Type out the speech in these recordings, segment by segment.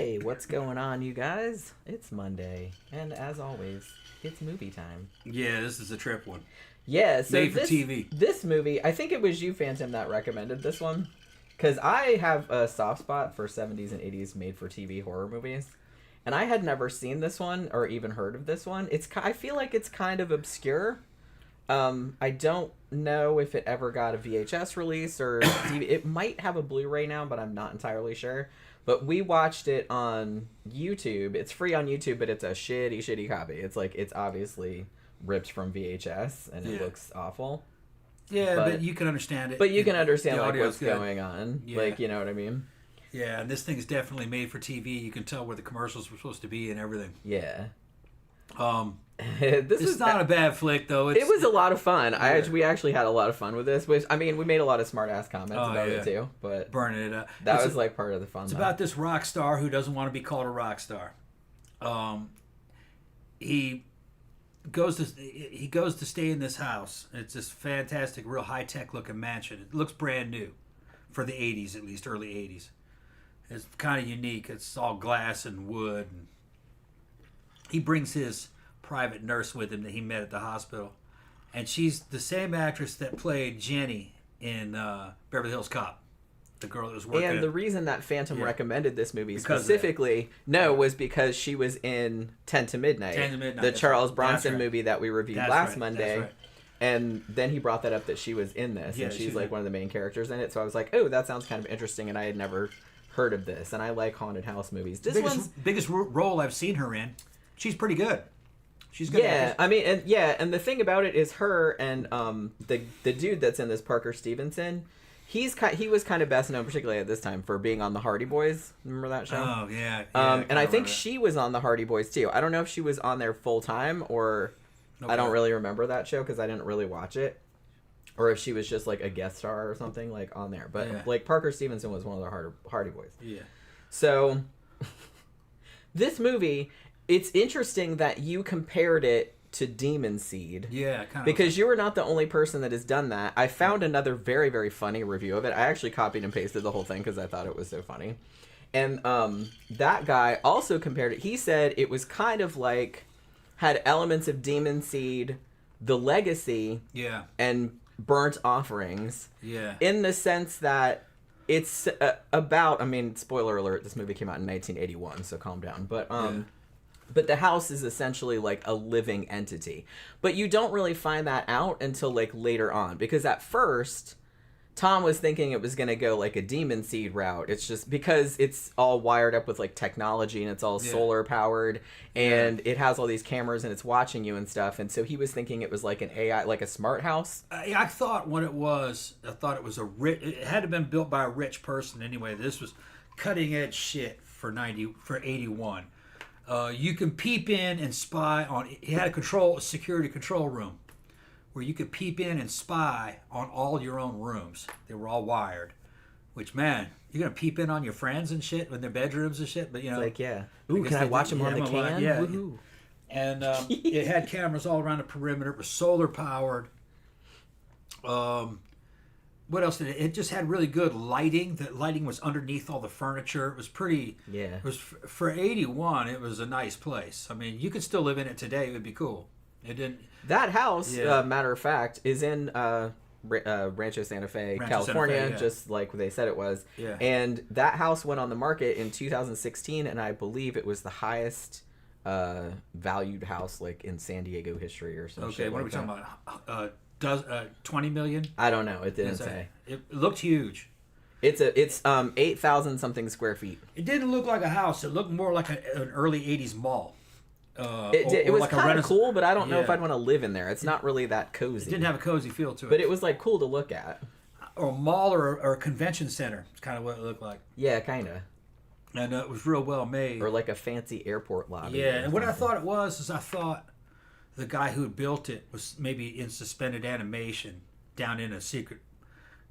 Hey, what's going on, you guys? It's Monday, and as always, it's movie time. Yeah, this is a trip one. Yeah, so made for TV. This movie, I think it was you, Phantom, that recommended this one, because I have a soft spot for 70s and 80s made-for-TV horror movies, and I had never seen this one or even heard of this one. I feel like it's kind of obscure. I don't know if it ever got a VHS release or DVD. It might have a Blu-ray now, but I'm not entirely sure. But we watched it on YouTube. It's free on YouTube, but it's a shitty copy. It's obviously ripped from VHS, and it looks awful. Yeah, but you can understand it. But you can understand like what's going on. Yeah. Like, you know what I mean? Yeah, and this thing is definitely made for TV. You can tell where the commercials were supposed to be and everything. Yeah. It's not a bad flick though. It was a lot of fun. Yeah. We actually had a lot of fun with this. Which, I mean, we made a lot of smart ass comments about it too. But burning it up. That was like part of the fun. It's about this rock star who doesn't want to be called a rock star. He goes to stay in this house. It's this fantastic, real high tech looking mansion. It looks brand new for the 80s, at least early 80s. It's kind of unique. It's all glass and wood. And he brings his private nurse with him that he met at the hospital, and she's the same actress that played Jenny in Beverly Hills Cop, the girl that was working. And the reason that Phantom recommended this movie specifically, was because she was in 10 to Midnight, the Charles Bronson movie that we reviewed last Monday. And then he brought that up that she was in this, and she's like one of the main characters in it. So I was like, oh, that sounds kind of interesting, and I had never heard of this, and I like haunted house movies. Biggest role I've seen her in. She's pretty good. She's good. Yeah, I mean, and the thing about it is her and the dude that's in this, Parker Stevenson, he was kind of best known, particularly at this time, for being on the Hardy Boys. Remember that show? Oh yeah. And I think she was on the Hardy Boys too. I don't know if she was on there full time or I don't really remember that show because I didn't really watch it, or if she was just like a guest star or something like on there. But like Parker Stevenson was one of the Hardy Boys. Yeah. So this movie. It's interesting that you compared it to Demon Seed. Yeah, kind of. Because you were not the only person that has done that. I found another very, very funny review of it. I actually copied and pasted the whole thing because I thought it was so funny. And that guy also compared it. He said it was kind of like, had elements of Demon Seed, The Legacy, and Burnt Offerings. Yeah. In the sense that it's about, I mean, spoiler alert, this movie came out in 1981, so calm down. But the house is essentially like a living entity. But you don't really find that out until like later on. Because at first, Tom was thinking it was going to go like a Demon Seed route. It's just because it's all wired up with like technology and it's all solar powered. And it has all these cameras and it's watching you and stuff. And so he was thinking it was like an AI, like a smart house. I thought what it was, it had to have been built by a rich person anyway. This was cutting edge shit for 81. You can peep in and spy on. He had a security control room where you could peep in and spy on all your own rooms. They were all wired. Which, man, you're gonna peep in on your friends and shit in their bedrooms and shit. But you know, it's like ooh, can I watch them on the can? Yeah. Woo-hoo. And it had cameras all around the perimeter. It was solar powered. What else did it? It just had really good lighting. The lighting was underneath all the furniture. It was pretty. Yeah. It was for 81. It was a nice place. I mean, you could still live in it today. It would be cool. It didn't. That house, matter of fact, is in Rancho Santa Fe, California, just like they said it was. Yeah. And that house went on the market in 2016, and I believe it was the highest valued house like in San Diego history or something. Okay, what are we talking about? 20 million? I don't know. It didn't say. It looked huge. It's 8,000 something square feet. It didn't look like a house. It looked more like an early 80s mall. It was like kind of cool, but I don't know if I'd want to live in there. It's not really that cozy. It didn't have a cozy feel to it. But it was like cool to look at. Or a mall or a convention center. It's kind of what it looked like. Yeah, kind of. And it was real well made. Or like a fancy airport lobby. Yeah, and what I thought it was is I thought the guy who built it was maybe in suspended animation down in a secret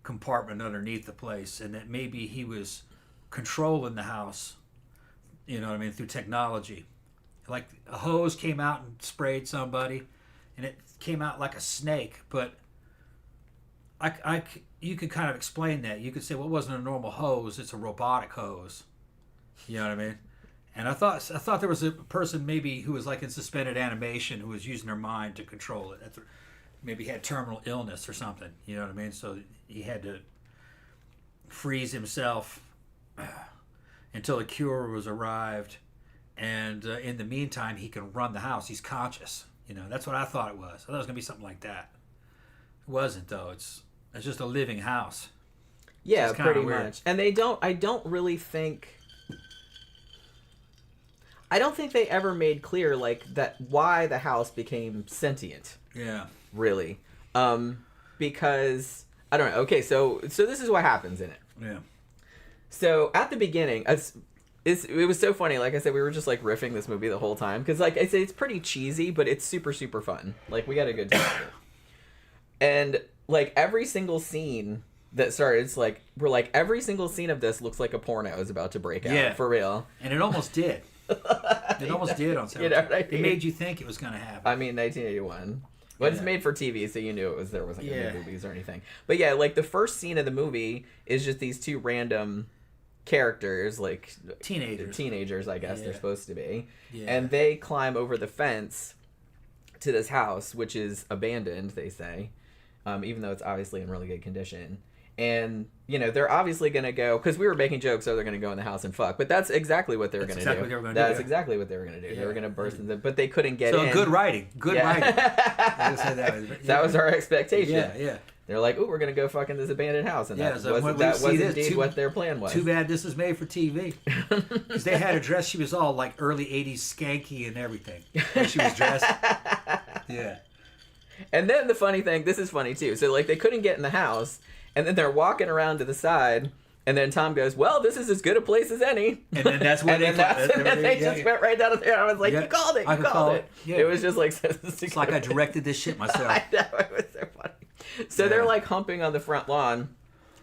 compartment underneath the place, and that maybe he was controlling the house, you know what I mean, through technology. Like a hose came out and sprayed somebody, and it came out like a snake, but you could kind of explain that. You could say, well, it wasn't a normal hose, it's a robotic hose. You know what I mean? And I thought there was a person maybe who was like in suspended animation who was using their mind to control it. Maybe had terminal illness or something. You know what I mean? So he had to freeze himself until a cure was arrived. And in the meantime, he can run the house. He's conscious. You know, that's what I thought it was. I thought it was going to be something like that. It wasn't, though. It's just a living house. Yeah, pretty much. And I don't think they ever made clear, like, that why the house became sentient. Yeah. Really. Because, I don't know. Okay, so this is what happens in it. Yeah. So, at the beginning, it was so funny. Like I said, we were just, like, riffing this movie the whole time. Because, like I said, it's pretty cheesy, but it's super, super fun. Like, we got a good time with it. And, like, every single scene that started, it's like, we're like, every single scene of this looks like a porno is about to break out. Yeah. For real. And it almost did. It almost did on some. You know what I mean? It made you think it was going to happen. I mean, 1981. Well, it's made for TV, so you knew there wasn't going to be movies or anything. But yeah, like the first scene of the movie is just these two random characters, like teenagers, I guess they're supposed to be, and they climb over the fence to this house, which is abandoned, they say, even though it's obviously in really good condition. And, you know, they're obviously going to go, because we were making jokes, so they're going to go in the house and fuck. But that's exactly what they were going to do. That's exactly what they were going to do. Yeah. They were going to burst into, but they couldn't get in. So good writing. Good writing. That was our expectation. Yeah. They're like, ooh, we're going to go fuck in this abandoned house. And that was indeed what their plan was. Too bad this is made for TV. Because they had her dressed, she was all like early 80s skanky and everything. When she was dressed. Yeah. And then the funny thing, this is funny too. So, like, they couldn't get in the house. And then they're walking around to the side, and then Tom goes, "Well, this is as good a place as any." And then that's when they just went right down there. I was like, "You called it! You called it!" Yeah. It was just like, it's like I directed this shit myself. I know, it was so funny. So they're like humping on the front lawn,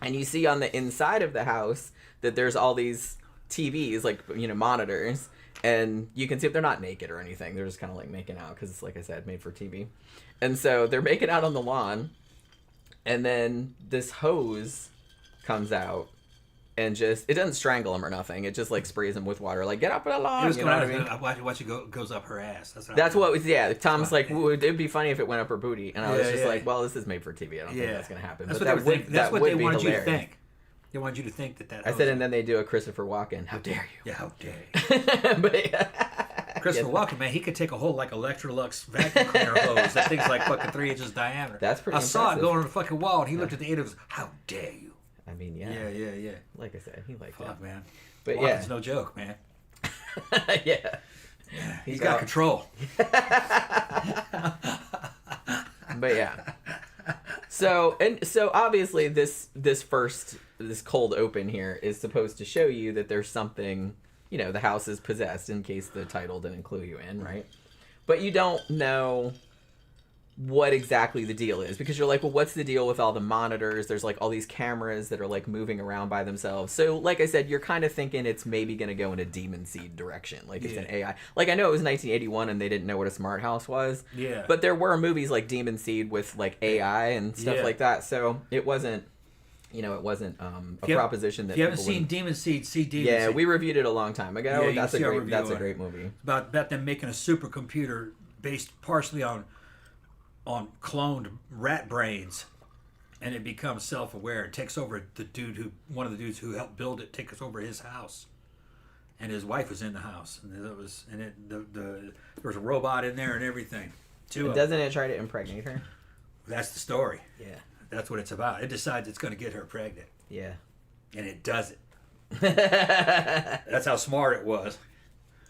and you see on the inside of the house that there's all these TVs, like, you know, monitors, and you can see if they're not naked or anything. They're just kind of like making out because it's, like I said, made for TV. And so they're making out on the lawn. And then this hose comes out and it doesn't strangle him or nothing. It just like sprays him with water. Like, get up and along. You know what I mean? Watch it goes up her ass. That's what was, Tom's like, it'd be funny if it went up her booty. And I was just like, well, this is made for TV. I don't think that's going to happen. That's what they wanted you to think. They wanted you to think that. I said, and then they do a Christopher Walken. How dare you? Yeah, how dare you? But Christopher Walken, man, he could take a whole like Electrolux vacuum cleaner hose. That thing's like fucking 3 inches diameter. That's pretty impressive. I saw it going on the fucking wall, and he looked at the end of it. How dare you? I mean, yeah. Yeah. Like I said, he liked it. Man. But Walken's no joke, man. Yeah. He's got control. But yeah. So obviously this cold open here is supposed to show you that there's something, you know, the house is possessed, in case the title didn't clue you in, right? But you don't know what exactly the deal is, because you're like, well, what's the deal with all the monitors? There's like all these cameras that are like moving around by themselves. So like I said, you're kind of thinking it's maybe going to go in a demon seed direction. Like it's an AI. Like I know it was 1981 and they didn't know what a smart house was. Yeah. But there were movies like Demon Seed with like AI and stuff like that. So it wasn't, you know, it wasn't a proposition that if you haven't seen Demon Seed, see Demon Seed. Yeah, we reviewed it a long time ago. That's a great movie. It's about them making a supercomputer based partially on cloned rat brains, and it becomes self-aware. It takes over one of the dudes who helped build it, takes over his house, and his wife was in the house, and there was a robot in there and everything. Doesn't it try to impregnate her? That's the story. Yeah, that's what it's about. It decides it's going to get her pregnant. Yeah, and it does it. That's how smart it was.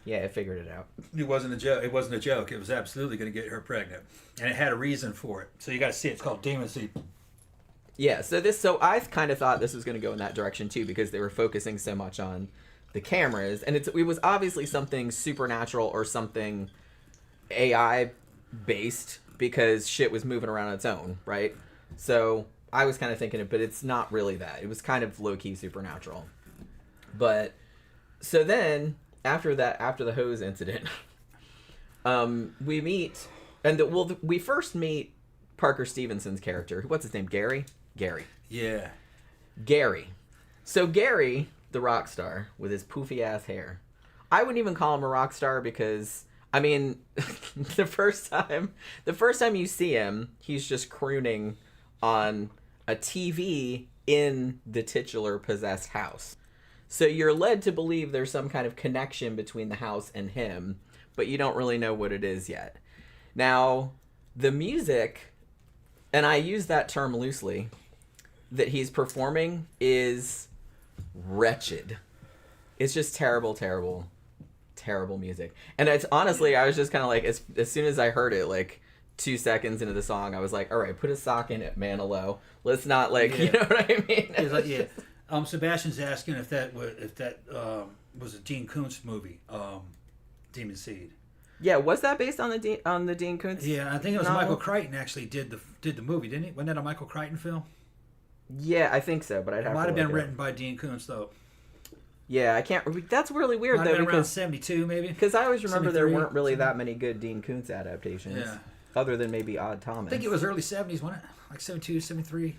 Yeah, it figured it out. It wasn't a joke. It wasn't a joke. It was absolutely going to get her pregnant, and it had a reason for it. So you got to see it. It's called Demon Seed. Yeah. So I kind of thought this was going to go in that direction too, because they were focusing so much on the cameras, and it was obviously something supernatural or something AI based, because shit was moving around on its own, right? So I was kind of thinking it, but it's not really that. It was kind of low key supernatural. But so then, after the hose incident, we meet, we first meet Parker Stevenson's character. What's his name? Gary? Yeah. Gary. So Gary, the rock star, with his poofy ass hair, I wouldn't even call him a rock star because I mean, the first time you see him, he's just crooning on a TV in the titular possessed house. So you're led to believe there's some kind of connection between the house and him, but you don't really know what it is yet. Now, the music, and I use that term loosely, that he's performing is wretched. It's just terrible, terrible, terrible music. And it's honestly, I was just kind of like, as soon as I heard it, like 2 seconds into the song, I was like, all right, put a sock in it, man, let's not you know what I mean? It's like, yeah. Sebastian's asking if that was a Dean Koontz movie, Demon Seed. Yeah, was that based on the Dean Koontz? Yeah, I think it was novel? Michael Crichton actually did the movie, didn't he? Wasn't that a Michael Crichton film? Yeah, I think so, but I'd have to. Might have been look written by Dean Koontz though. Yeah, I can't. That's really weird Might though, have been around because 72 maybe. Because I always remember 73, there weren't really that many good Dean Koontz adaptations. Yeah. Other than maybe Odd Thomas. I think it was early 70s, wasn't it? Like 72, 73.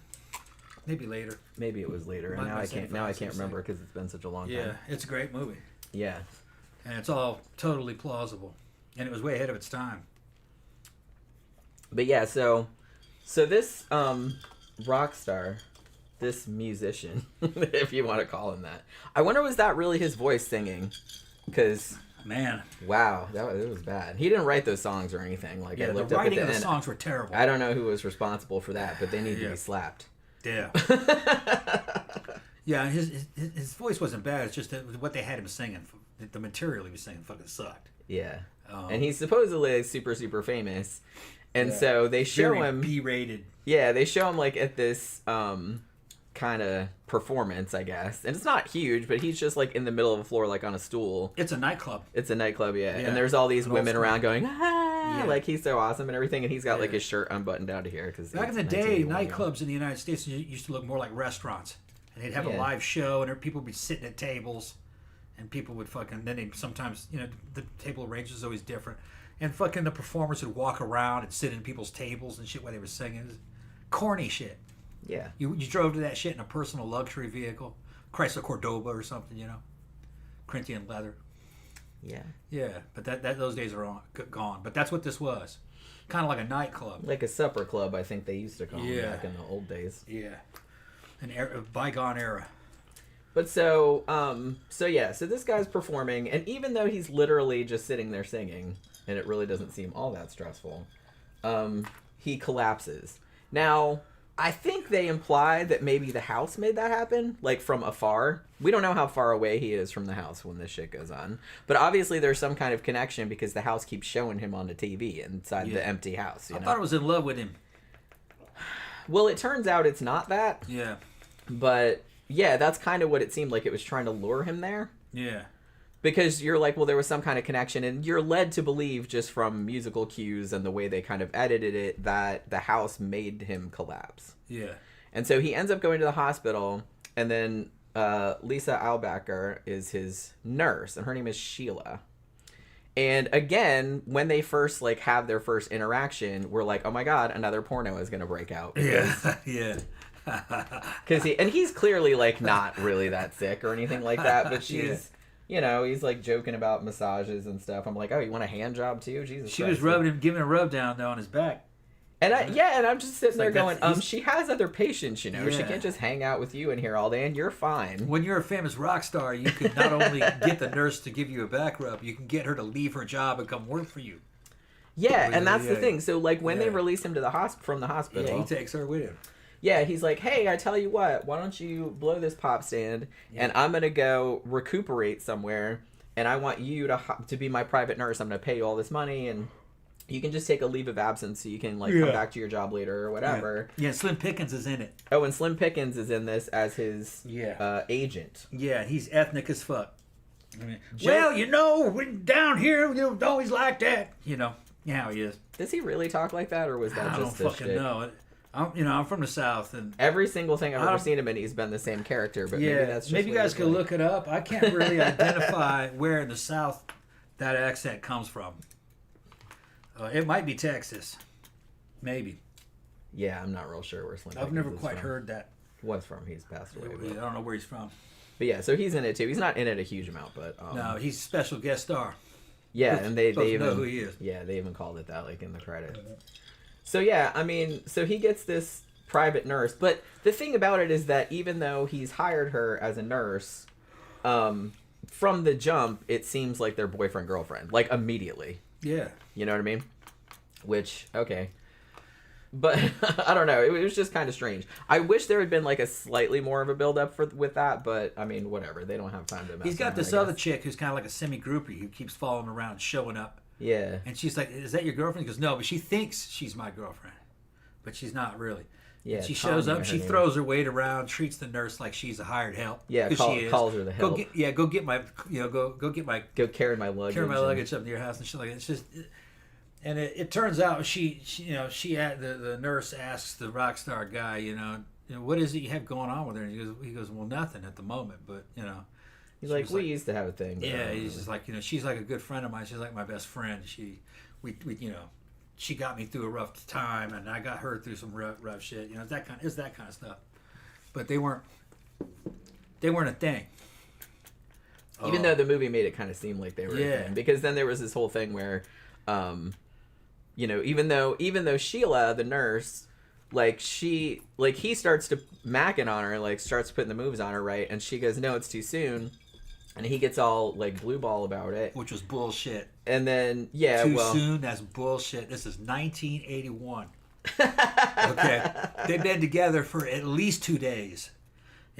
Maybe later. Maybe it was later. And now I can't remember because it's been such a long time. Yeah, it's a great movie. Yeah. And it's all totally plausible. And it was way ahead of its time. But yeah, so this rock star, this musician, if you want to call him that. I wonder, was that really his voice singing? Because man, wow, it was bad. He didn't write those songs or anything. Like, yeah, I looked the writing up at of the songs were terrible. I don't know who was responsible for that, but they need to be slapped. Yeah. Yeah, his voice wasn't bad. It's just that what they had him singing, the material he was singing, fucking sucked. Yeah, and he's supposedly super, super famous, and so they show him B-rated. Yeah, they show him like at this kind of performance, I guess, and it's not huge, but he's just like in the middle of the floor, like on a stool. It's a nightclub. It's a nightclub, yeah. And there's all these women around going, ah, yeah. Like he's so awesome and everything, and he's got like his shirt unbuttoned down to here. Cause back in the day, nightclubs in the United States used to look more like restaurants, and they'd have a live show, and people would be sitting at tables, and people would fucking. Then they sometimes, the table arrangement is always different, and fucking the performers would walk around and sit in people's tables and shit while they were singing. Corny shit. Yeah. You drove to that shit in a personal luxury vehicle, Chrysler Cordoba or something, Corinthian leather. Yeah. Yeah, but those days are gone. But that's what this was, kind of like a nightclub, like a supper club. I think they used to call them back in the old days. Yeah, a bygone era. But so this guy's performing, and even though he's literally just sitting there singing, and it really doesn't seem all that stressful, he collapses. Now, I think they imply that maybe the house made that happen, like from afar. We don't know how far away he is from the house when this shit goes on. But obviously there's some kind of connection because the house keeps showing him on the TV inside the empty house. I thought I was in love with him. Well, it turns out it's not that. Yeah. But, yeah, that's kind of what it seemed like. It was trying to lure him there. Yeah. Because you're like, well, there was some kind of connection, and you're led to believe just from musical cues and the way they kind of edited it that the house made him collapse. Yeah. And so he ends up going to the hospital, and then Lisa Albacker is his nurse, and her name is Sheila. And again, when they first have their first interaction, we're like, oh my god, another porno is going to break out. Because, yeah. Because he's clearly not really that sick or anything like that, but she's... he's joking about massages and stuff. I'm like, oh, you want a hand job too? Jesus She Christ. was giving a rub down though on his back. And I'm just sitting there going, he's... she has other patients, She can't just hang out with you in here all day and you're fine. When you're a famous rock star, you could not only get the nurse to give you a back rub, you can get her to leave her job and come work for you. Yeah, and that's the thing. So when they release him to from the hospital, he takes her with him. Yeah, he's like, hey, I tell you what, why don't you blow this pop stand, and I'm going to go recuperate somewhere, and I want you to be my private nurse. I'm going to pay you all this money, and you can just take a leave of absence so you can come back to your job later or whatever. Yeah, Slim Pickens is in it. Oh, and Slim Pickens is in this as his agent. Yeah, he's ethnic as fuck. Well, when down here, don't always like that. You know how he is. Does he really talk like that, or was that I just don't fucking know. I'm from the South, and every single thing I've ever seen him in, he's been the same character. But maybe that's just maybe you guys could look it up. I can't really identify where in the South that accent comes from. It might be Texas, maybe. Yeah, I'm not real sure where Slim. I've never quite heard that. What's from? He's passed away. I don't know where he's from. But yeah, so he's in it too. He's not in it a huge amount, but no, he's a special guest star. Yeah, and they even know who he is. Yeah, they even called it that, like in the credits. So yeah, I mean, so he gets this private nurse, but the thing about it is that even though he's hired her as a nurse, from the jump, it seems like they're boyfriend girlfriend, like immediately. Yeah, you know what I mean? Which okay. But I don't know. It was just kind of strange. I wish there had been like a slightly more of a build up with that, but I mean, whatever. They don't have time to. He's got this other chick who's kind of like a semi groupie who keeps following around, showing up. Yeah. And she's like, "Is that your girlfriend?" He goes, "No," but she thinks she's my girlfriend, but she's not really. Yeah. And she shows up. She throws her weight around, treats the nurse like she's a hired help. Yeah. Calls her the help. Go get my. Go carry my luggage. Carry my luggage up to your house and shit like that. It's just. And it turns out the nurse asks the rock star guy, what is it you have going on with her? And he goes, well, nothing at the moment, but he's like, we used to have a thing. Yeah, he's just like, she's like a good friend of mine. She's like my best friend. She got me through a rough time, and I got her through some rough shit. It's that kind of stuff. But they weren't a thing. Even though the movie made it kind of seem like they were a thing, because then there was this whole thing where. Even though Sheila, the nurse, he starts to macking on her, starts putting the moves on her, right? And she goes, no, it's too soon. And he gets all, blue ball about it. Which was bullshit. And then, yeah, Too soon? That's bullshit. This is 1981. Okay? They've been together for at least 2 days.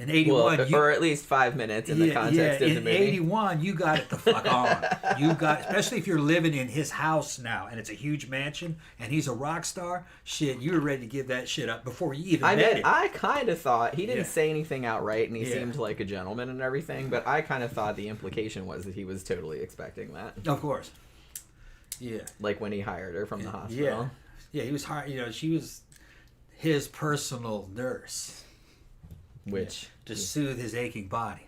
In 81, or at least 5 minutes in the context of the movie. In 81, you got it the fuck on. Especially if you're living in his house now, and it's a huge mansion, and he's a rock star. Shit, you were ready to give that shit up before you even met him. I kind of thought he didn't say anything outright, and he seemed like a gentleman and everything. But I kind of thought the implication was that he was totally expecting that. Of course. Yeah. Like when he hired her from the hospital. Yeah, he was hired. She was his personal nurse. Which to soothe his aching body.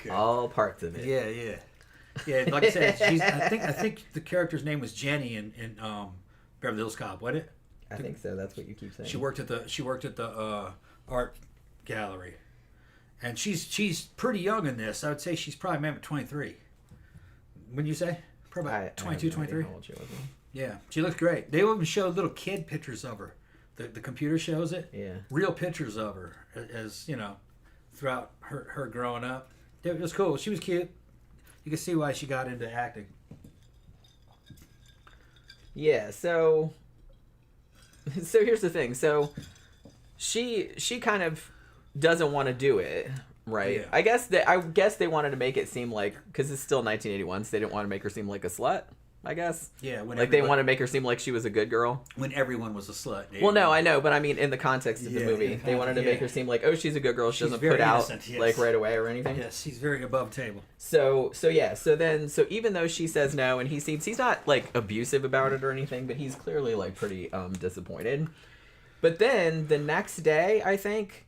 All parts of it. Yeah. Like I said, I think the character's name was Jenny in Beverly Hills Cop. Wasn't it? I think so. That's what you keep saying. She worked at the art gallery, and she's pretty young in this. I would say she's probably maybe 23. Wouldn't you say? Probably 22, 23. Yeah, she looks great. They even showed little kid pictures of her. The computer shows it. Yeah. Real pictures of her, as throughout her growing up. It was cool. She was cute. You can see why she got into acting. Yeah. So here's the thing. So she kind of doesn't want to do it, right? Yeah. I guess they wanted to make it seem like, because it's still 1981, so they didn't want to make her seem like a slut. I guess. Yeah. They want to make her seem like she was a good girl. When everyone was a slut. Well, no, I know, but I mean, in the context of the movie, they wanted to make her seem like, oh, she's a good girl. She doesn't put innocent, out right away or anything. Yes, she's very above table. So even though she says no, and he's not abusive about it or anything, but he's clearly pretty disappointed. But then the next day, I think,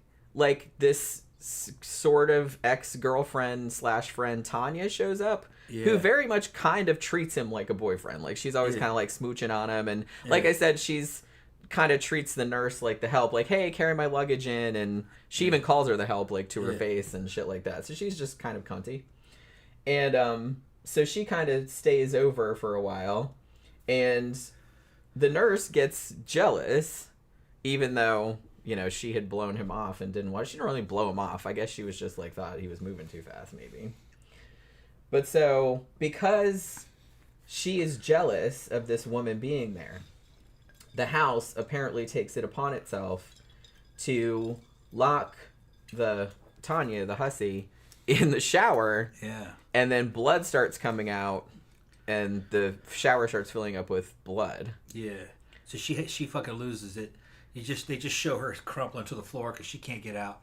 this sort of ex-girlfriend / friend Tanya shows up. Yeah. Who very much kind of treats him like a boyfriend. She's always kind of smooching on him. And like I said, she's kind of treats the nurse like the help. Hey, carry my luggage in. And she even calls her the help, to her face and shit like that. So she's just kind of cunty. And so she kind of stays over for a while. And the nurse gets jealous, even though, she had blown him off and didn't want. She didn't really blow him off. I guess she was just thought he was moving too fast, maybe. But so, because she is jealous of this woman being there, the house apparently takes it upon itself to lock Tanya, the hussy, in the shower. Yeah. And then blood starts coming out, and the shower starts filling up with blood. Yeah. So she fucking loses it. They just show her crumpling to the floor because she can't get out.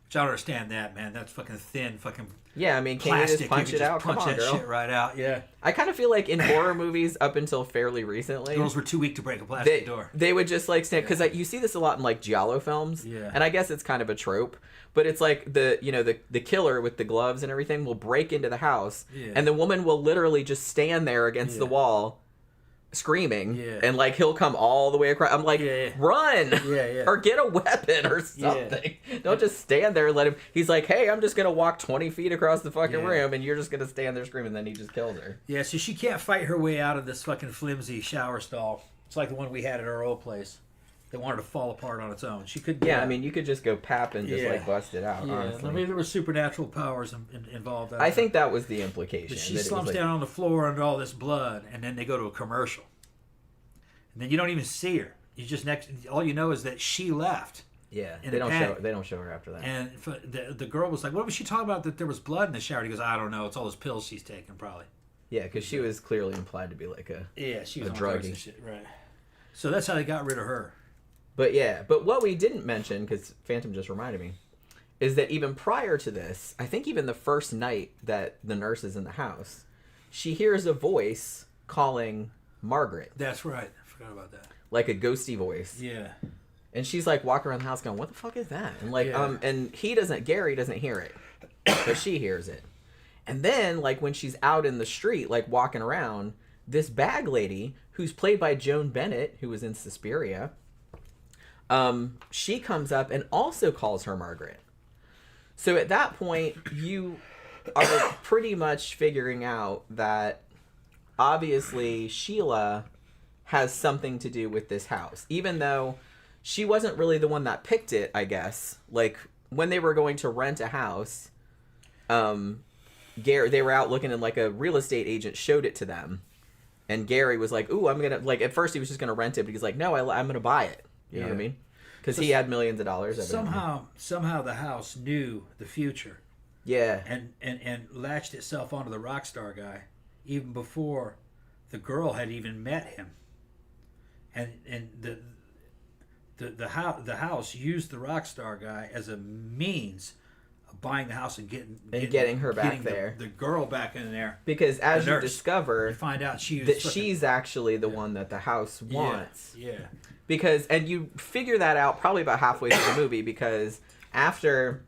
Which I don't understand that, man. That's fucking thin, fucking. Yeah, I mean, can you just punch it out? Punch that shit right out. Yeah. I kind of feel like in horror movies, up until fairly recently, girls were too weak to break a plastic door. They would just stand, because you see this a lot in Giallo films. Yeah. And I guess it's kind of a trope, but it's the killer with the gloves and everything will break into the house, and the woman will literally just stand there against the wall, screaming, Yeah. and like he'll come all the way across. I'm like, run, or get a weapon or something. Don't just stand there and let him. He's like, hey, I'm just gonna walk 20 feet across the fucking room, and you're just gonna stand there screaming. Then he just kills her. Yeah, so she can't fight her way out of this fucking flimsy shower stall. It's like the one we had at our old place. That wanted to fall apart on its own. She could. Yeah, I mean, you could just go pap and just like bust it out. Yeah, honestly. I mean, there were supernatural powers involved. I think that was the implication. But she that slumps like, down on the floor under all this blood, and then they go to a commercial. And then you don't even see her. You just all you know is that she left. Yeah, they don't show her after that. And the girl was like, "What was she talking about? That there was blood in the shower?" He goes, "I don't know. It's all those pills she's taking, probably." Yeah, because she was clearly implied to be like she was a on druggie. drugs and shit, right? So that's how they got rid of her. But what we didn't mention, because Phantom just reminded me, is that even prior to this, I think even the first night that the nurse is in the house, she hears a voice calling Margaret. That's right. I forgot about that. Like a ghosty voice. Yeah. And she's like walking around the house going, what the fuck is that? And like, and Gary doesn't hear it, but she hears it. And then like when she's out in the street, like walking around, this bag lady, who's played by Joan Bennett, who was in Suspiria, she comes up and also calls her Margaret. So at that point, you are pretty much figuring out that obviously Sheila has something to do with this house, even though she wasn't really the one that picked it, I guess. Like when they were going to rent a house, they were out looking and like a real estate agent showed it to them. And Gary was like, ooh, I'm going to, like, at first he was just going to rent it, but he's like, no, I'm going to buy it. You know what I mean? Because he had millions of dollars. Somehow the house knew the future. Yeah. And latched itself onto the rock star guy even before the girl had even met him. And the house used the rock star guy as a means of buying the house and getting her back there. The girl back in there. Because as you discover, you find out she's actually the one that the house wants. Yeah. Because, and you figure that out probably about halfway through the movie, because after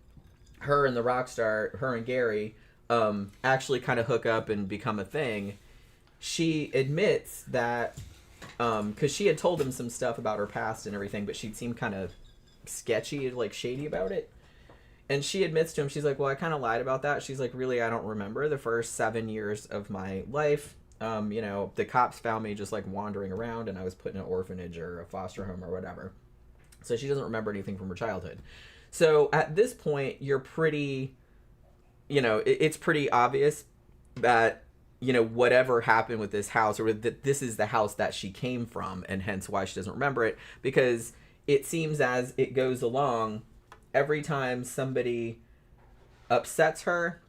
her and Gary actually kind of hook up and become a thing, she admits that, because she had told him some stuff about her past and everything, but she'd seemed kind of sketchy, like shady about it. And she admits to him, she's like, well, I kind of lied about that. She's like, really, I don't remember the first 7 years of my life. The cops found me just like wandering around, and I was put in an orphanage or a foster home or whatever. So she doesn't remember anything from her childhood. So at this point, you're pretty, it's pretty obvious that, whatever happened with this house, or that this is the house that she came from, and hence why she doesn't remember it, because it seems as it goes along, every time somebody upsets her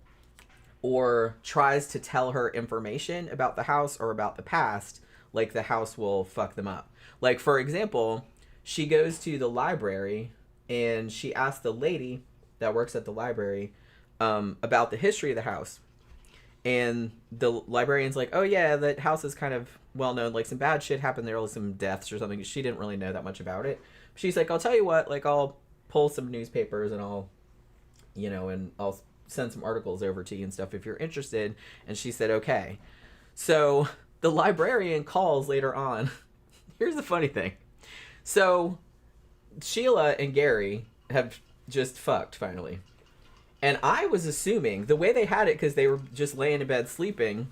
or tries to tell her information about the house or about the past, like the house will fuck them up. Like, for example, she goes to the library and she asks the lady that works at the library about the history of the house. And the librarian's like, oh yeah, that house is kind of well known. Like some bad shit happened there, like some deaths or something. She didn't really know that much about it. She's like, I'll tell you what, like I'll pull some newspapers and I'll send some articles over to you and stuff if you're interested. And she said, okay. So the librarian calls later on. Here's the funny thing. So Sheila and Gary have just fucked finally. And I was assuming the way they had it, because they were just laying in bed sleeping.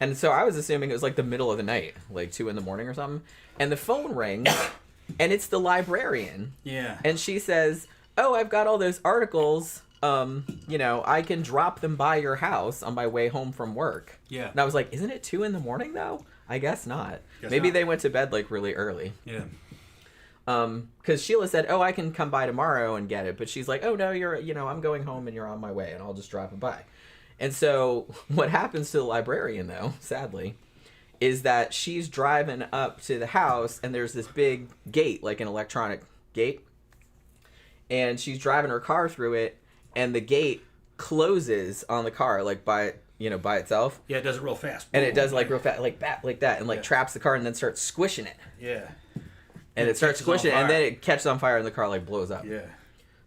And so I was assuming it was like the middle of the night, like 2 a.m. or something. And the phone rings and it's the librarian. Yeah. And she says, oh, I've got all those articles. I can drop them by your house on my way home from work. Yeah. And I was like, isn't it 2 a.m. though? I guess not. Maybe they went to bed like really early. Yeah. Because Sheila said, oh, I can come by tomorrow and get it. But she's like, oh, no, I'm going home and you're on my way and I'll just drop it by. And so what happens to the librarian, though, sadly, is that she's driving up to the house and there's this big gate, like an electronic gate. And she's driving her car through it and the gate closes on the car, like by itself. Yeah, it does it real fast. And it does like real fast, like that, and like traps the car and then starts squishing it. Yeah. And it starts squishing, and then it catches on fire, and the car like blows up. Yeah.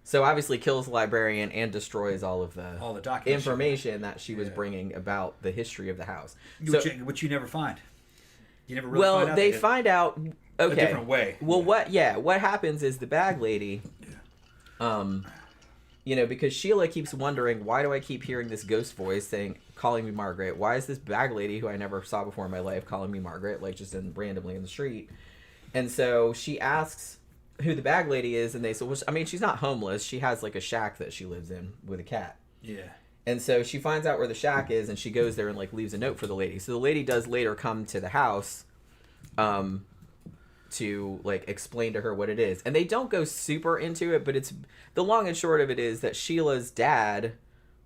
So obviously kills the librarian and destroys all the information that she was bringing about the history of the house. Which you never find. You never really find out. They find out a different way. Well, what happens is the bag lady, because Sheila keeps wondering, why do I keep hearing this ghost voice calling me Margaret? Why is this bag lady who I never saw before in my life calling me Margaret, like just randomly in the street? And so she asks who the bag lady is, and they say, well, I mean, she's not homeless. She has like a shack that she lives in with a cat. Yeah. And so she finds out where the shack is, and she goes there and like leaves a note for the lady. So the lady does later come to the house, to like explain to her what it is. And they don't go super into it, but it's the long and short of it is that Sheila's dad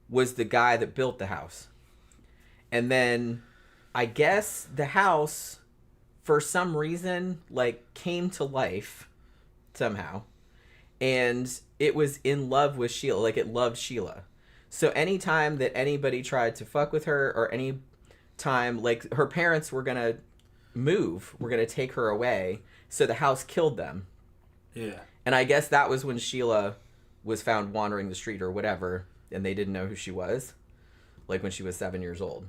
was the guy that built the house. And then I guess the house, for some reason, like came to life somehow. And it was in love with Sheila. Like it loved Sheila. So anytime that anybody tried to fuck with her, or any time, like her parents were going to move, were going to take her away. So the house killed them. Yeah. And I guess that was when Sheila was found wandering the street or whatever, and they didn't know who she was, like when she was 7 years old.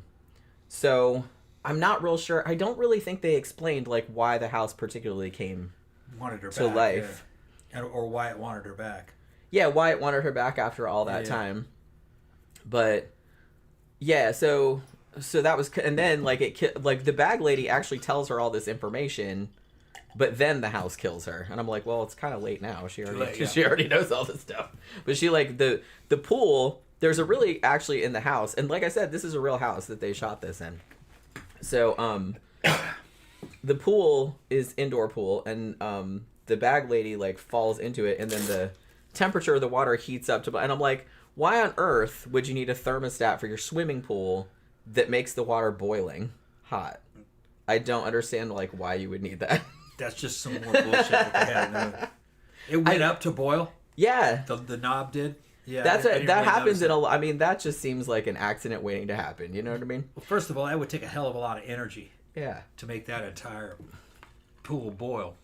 So I'm not real sure. I don't really think they explained like why the house particularly came to life. Yeah. Or why it wanted her back. Yeah, why it wanted her back after all that time. But yeah, so that was, and then like the bag lady actually tells her all this information, but then the house kills her, and I'm like, well, it's kind of late now. She already knows all this stuff. But she like the pool. There's a really actually in the house, and like I said, this is a real house that they shot this in. So the pool is indoor pool, and the bag lady like falls into it, and then the temperature of the water heats up to, and I'm like, why on earth would you need a thermostat for your swimming pool that makes the water boiling hot? I don't understand like why you would need that. That's just some more bullshit that they had. It went up to boil. Yeah, the knob did. Yeah, that happens in a. I mean, that just seems like an accident waiting to happen. You know what I mean? Well, first of all, that would take a hell of a lot of energy. Yeah. To make that entire pool boil.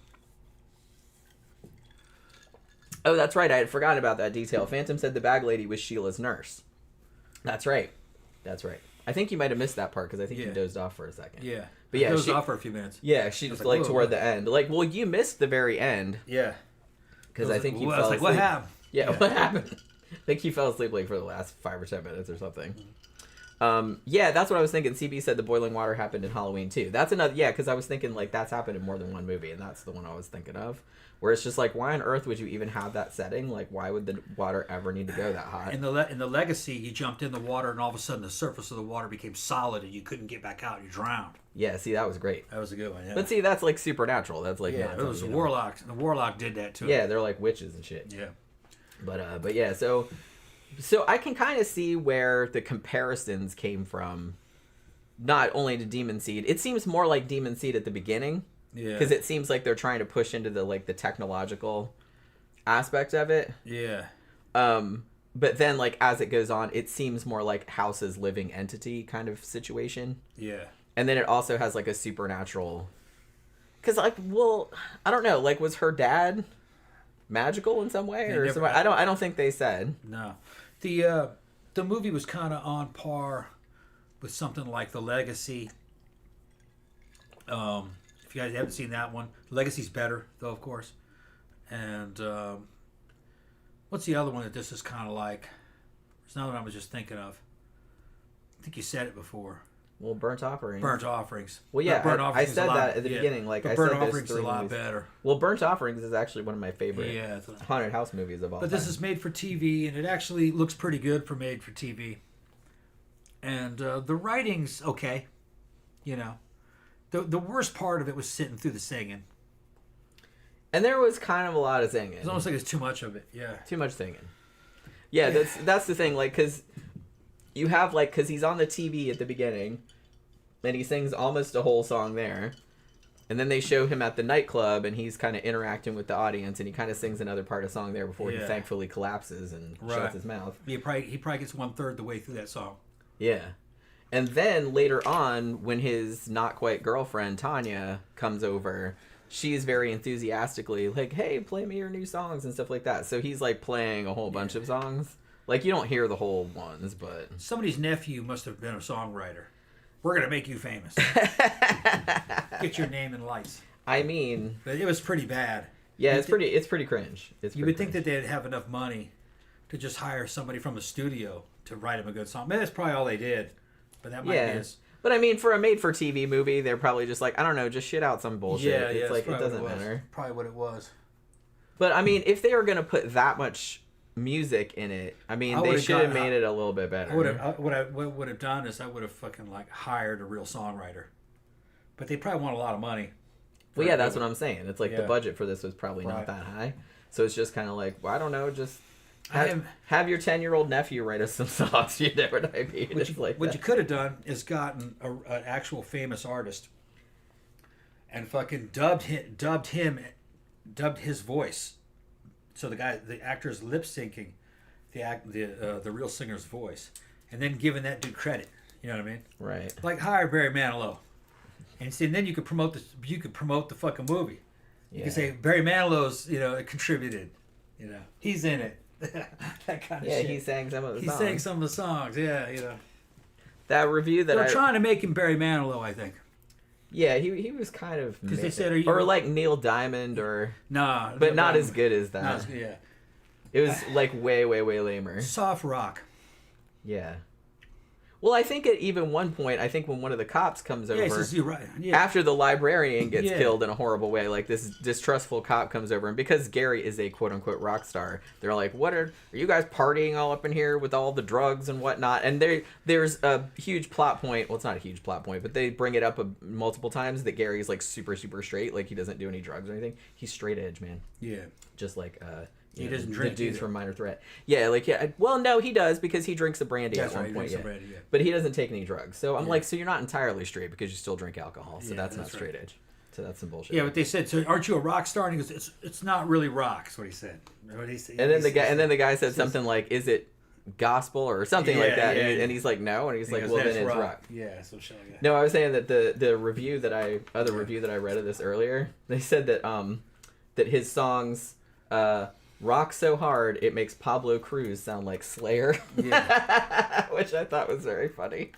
Oh, that's right. I had forgotten about that detail. Phantom said the bag lady was Sheila's nurse. That's right. I think you might have missed that part because I think you dozed off for a second. Yeah. But yeah, dozed off for a few minutes. Yeah, she was like toward the end. Like, well, you missed the very end. Yeah. Because I think you fell asleep. I was like, what happened? Yeah, what happened? I think you fell asleep like for the last 5 or 10 minutes or something. Yeah, that's what I was thinking. CB said the boiling water happened in Halloween too. That's another, because I was thinking like that's happened in more than one movie, and that's the one I was thinking of. Where it's just like, why on earth would you even have that setting? Like, why would the water ever need to go that hot? In the Legacy, you jumped in the water, and all of a sudden the surface of the water became solid, and you couldn't get back out. You drowned. Yeah, see, that was great. That was a good one. Yeah. But see, that's like supernatural. That's like it was warlocks. The warlock did that too. Yeah, they're like witches and shit. Yeah. But yeah, so I can kind of see where the comparisons came from. Not only to Demon Seed, it seems more like Demon Seed at the beginning. Yeah. Because it seems like they're trying to push into the like the technological aspect of it. Yeah. But then like as it goes on, it seems more like House's living entity kind of situation. Yeah. And then it also has like a supernatural. Because like, well, I don't know. Like, was her dad magical in some way or something? I don't think they said. No. The movie was kind of on par with something like The Legacy. If you guys haven't seen that one, Legacy's better though, of course. And what's the other one that this is kind of like? There's another one I was just thinking of. I think you said it before. Well, Burnt Offerings. Burnt Offerings. Well, yeah, I said that at the beginning. Like, I Burnt said Offerings is a lot better. Well, Burnt Offerings is actually one of my favorite haunted house movies of all time. But this is made for TV, and it actually looks pretty good for made for TV. And the writing's okay, you know. The worst part of it was sitting through the singing. And there was kind of a lot of singing. It's almost like it's too much of it, yeah. Too much singing. Yeah, that's the thing, like, because you have, like, because he's on the TV at the beginning, and he sings almost a whole song there. And then they show him at the nightclub, and he's kind of interacting with the audience, and he kind of sings another part of song there before he thankfully collapses and shuts his mouth. He probably gets 1/3 the way through that song. Yeah. And then later on, when his not quite girlfriend, Tanya, comes over, she's very enthusiastically like, hey, play me your new songs and stuff like that. So he's like playing a whole bunch of songs. Like, you don't hear the whole ones, but... Somebody's nephew must have been a songwriter. We're going to make you famous. Get your name in lights. I mean, but it was pretty bad. Yeah, it's pretty cringe. You would think that they'd have enough money to just hire somebody from a studio to write them a good song. Maybe that's probably all they did. But that might be his. But I mean, for a made-for-TV movie, they're probably just like, I don't know, just shit out some bullshit. Yeah, it's like, it doesn't matter. Probably what it was. But I mean, if they were gonna put that much music in it, I mean, they should have made it a little bit better. What I would have done is I would have fucking like hired a real songwriter. But they probably want a lot of money. Well, yeah, that's what I'm saying. It's like the budget for this was probably not that high. So it's just kind of like, well, I don't know, just have your 10-year-old nephew write us some songs. You know what I mean? What you could have done is gotten an actual famous artist and fucking dubbed his voice. So the actor is lip syncing the real singer's voice, and then giving that dude credit. You know what I mean? Right. Like hire Barry Manilow. And see, and then you could promote the fucking movie. You could say Barry Manilow's, contributed. He's in it. That kind of shit. Yeah, he sang some of the songs. He sang some of the songs. Yeah, That review that they're trying to make him Barry Manilow, I think. Yeah, he was kind of because they said or like Neil Diamond but not Diamond. as good as that. Yeah, it was like way lamer. Soft rock. Yeah. Well, I think at even one point, I think when one of the cops comes over, you're right. After the librarian gets killed in a horrible way, like this distrustful cop comes over, and because Gary is a quote-unquote rock star, they're like, "What are you guys partying all up in here with all the drugs and whatnot?" And there's a huge plot point. Well, it's not a huge plot point, but they bring it up multiple times that Gary's like super straight, like he doesn't do any drugs or anything. He's straight edge, man. Yeah. Just like he doesn't drink. The dudes from Minor Threat. Yeah, well, no, he does because he drinks the brandy at one point. Brandy, but he doesn't take any drugs. So I'm like, so you're not entirely straight because you still drink alcohol. So that's not straight edge. So that's some bullshit. Yeah, but they said, so aren't you a rock star? And he goes, it's not really rock. That's what he said. And then the guy said something like, is it gospel or something like that? And he's like, no. And he's like, well, then it's rock. Yeah, so shall I. No, I was saying that the review that I read of this earlier, they said that that his songs rock so hard it makes Pablo Cruz sound like Slayer, which I thought was very funny.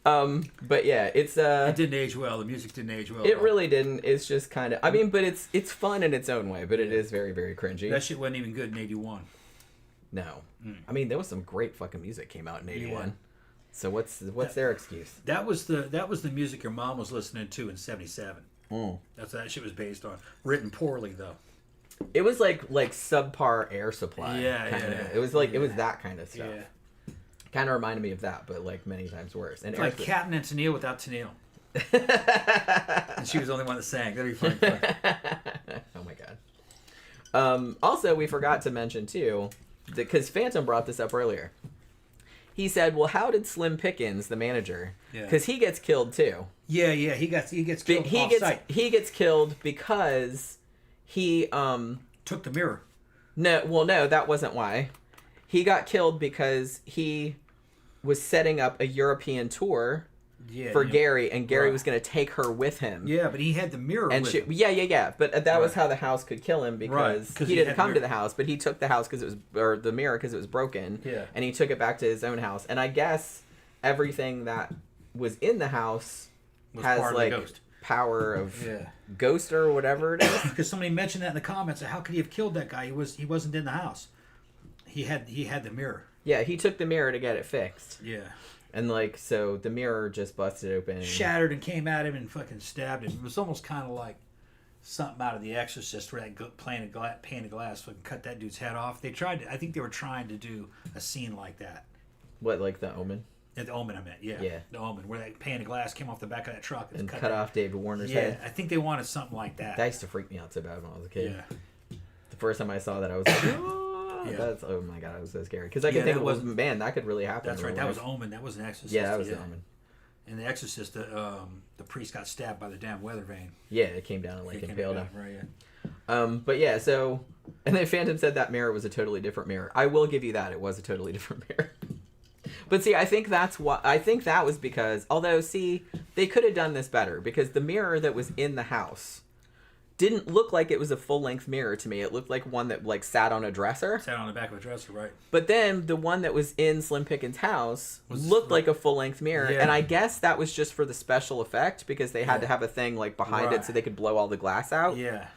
But yeah, it didn't age well. The music didn't age well. It really didn't. It's just kind of, I mean, but it's fun in its own way, but it is very, very cringy. That shit wasn't even good in 81. No. I mean, there was some great fucking music came out in 81. So what's their excuse? That was the music your mom was listening to in 77. That's what that shit was based on. Written poorly though. It was like subpar Air Supply. It was like it was that kind of stuff. Yeah. Kind of reminded me of that, but like many times worse. And it's like Captain and Tennille without Tennille. And she was the only one that sang. That'd be funny. Oh my god. Also, we forgot to mention too, because Phantom brought this up earlier. He said, "Well, how did Slim Pickens, the manager, because he gets killed too?" Yeah, he gets killed off-site. He gets killed because he took the mirror. No, that wasn't why. He got killed because he was setting up a European tour for Gary, and Gary was going to take her with him. Yeah, but he had the mirror with him. Yeah. But that was how the house could kill him because he didn't come to the house, but he took the house the mirror because it was broken. Yeah. And he took it back to his own house. And I guess everything that was in the house has like power of ghost or whatever it is. Because somebody mentioned that in the comments. How could he have killed that guy? He wasn't in the house. He had the mirror. Yeah, he took the mirror to get it fixed. Yeah. And like, so the mirror just busted open. Shattered and came at him and fucking stabbed him. It was almost kind of like something out of The Exorcist where that pane of glass fucking cut that dude's head off. I think they were trying to do a scene like that. What, like The Omen? The Omen, I meant, yeah. The Omen, where that pane of glass came off the back of that truck. And cut off David Warner's head. Yeah, I think they wanted something like that. That used to freak me out so bad when I was a kid. Yeah. The first time I saw that, I was like, oh my god, it was so scary. Because I could think, man, that could really happen. That's right, that was Omen. That was an Exorcist. Yeah, that was The Omen. In The Exorcist, the priest got stabbed by the damn weather vane. Yeah, it came down and like impaled him. Right, yeah. But yeah, so, and then Phantom said that mirror was a totally different mirror. I will give you that. It was a totally different mirror. But see, I think that was because, although, see, they could have done this better because the mirror that was in the house didn't look like it was a full-length mirror to me. It looked like one that like sat on a dresser. Sat on the back of a dresser, right? But then the one that was in Slim Pickens' house looked like a full-length mirror, and I guess that was just for the special effect because they had to have a thing like behind it so they could blow all the glass out. Yeah.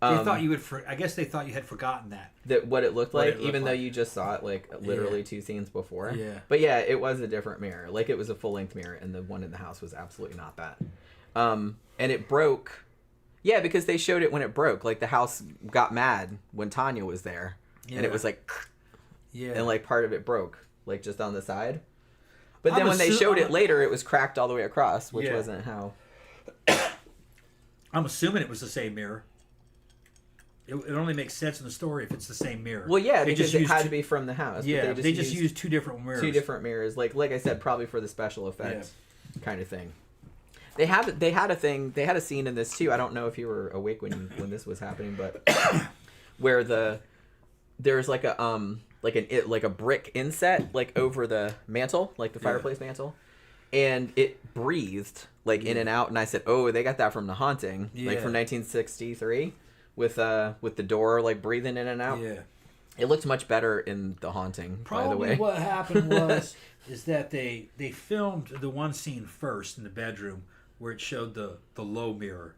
They thought you would. I guess they thought you had forgotten that. What it looked like, even though you just saw it like literally 2 scenes before. Yeah. But yeah, it was a different mirror. Like it was a full-length mirror, and the one in the house was absolutely not that. And it broke. Yeah, because they showed it when it broke. Like the house got mad when Tanya was there, and it was like, and like part of it broke, like just on the side. But then when they showed it later, it was cracked all the way across, which wasn't how. I'm assuming it was the same mirror. It only makes sense in the story if it's the same mirror. Well, yeah, because it had to be from the house. Yeah, they just used 2 different mirrors. 2 different mirrors, like I said, probably for the special effects kind of thing. They had a scene in this too. I don't know if you were awake when this was happening, but where there's like a brick inset like over the mantle, like the fireplace mantle, and it breathed like in and out. And I said, "Oh, they got that from The Haunting, like from 1963." With the door like breathing in and out. Yeah. It looked much better in The Haunting, by the way. What happened is that they filmed the one scene first in the bedroom where it showed the low mirror.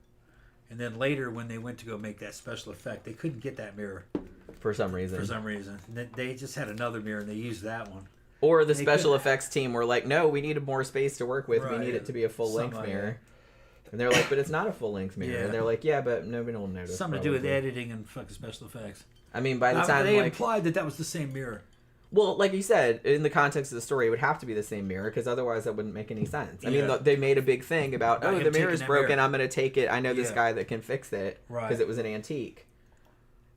And then later when they went to go make that special effect, they couldn't get that mirror. For some reason. And they just had another mirror and they used that one. Or the special effects team were like, no, we needed more space to work with. Right. We need it to be a full-length mirror. And they're like, but it's not a full-length mirror. Yeah. And they're like, yeah, but nobody will notice. Something to do with editing and fucking special effects. I mean, by the time they implied that was the same mirror. Well, like you said, in the context of the story, it would have to be the same mirror because otherwise that wouldn't make any sense. I mean, they made a big thing about the mirror's broken. I'm going to take it. I know this guy that can fix it because it was an antique.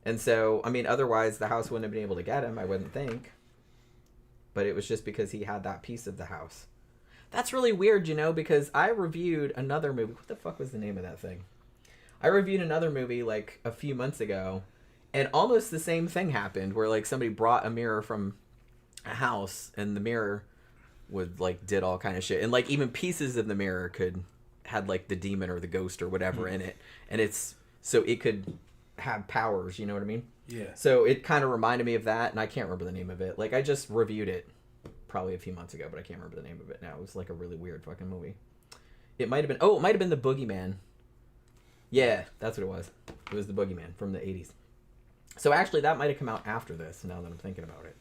And so, I mean, otherwise the house wouldn't have been able to get him, I wouldn't think. But it was just because he had that piece of the house. That's really weird, because I reviewed another movie. What the fuck was the name of that thing? I reviewed another movie like a few months ago, and almost the same thing happened where like somebody brought a mirror from a house and the mirror would like did all kind of shit. And like even pieces of the mirror had like the demon or the ghost or whatever in it. And so it could have powers, you know what I mean? Yeah. So it kind of reminded me of that, and I can't remember the name of it. Like I just reviewed it probably a few months ago, but I can't remember the name of it now. It was like a really weird fucking movie. It might have been The Boogeyman. Yeah, that's what it was. It was The Boogeyman from the 80s. So actually that might have come out after this, now that I'm thinking about it.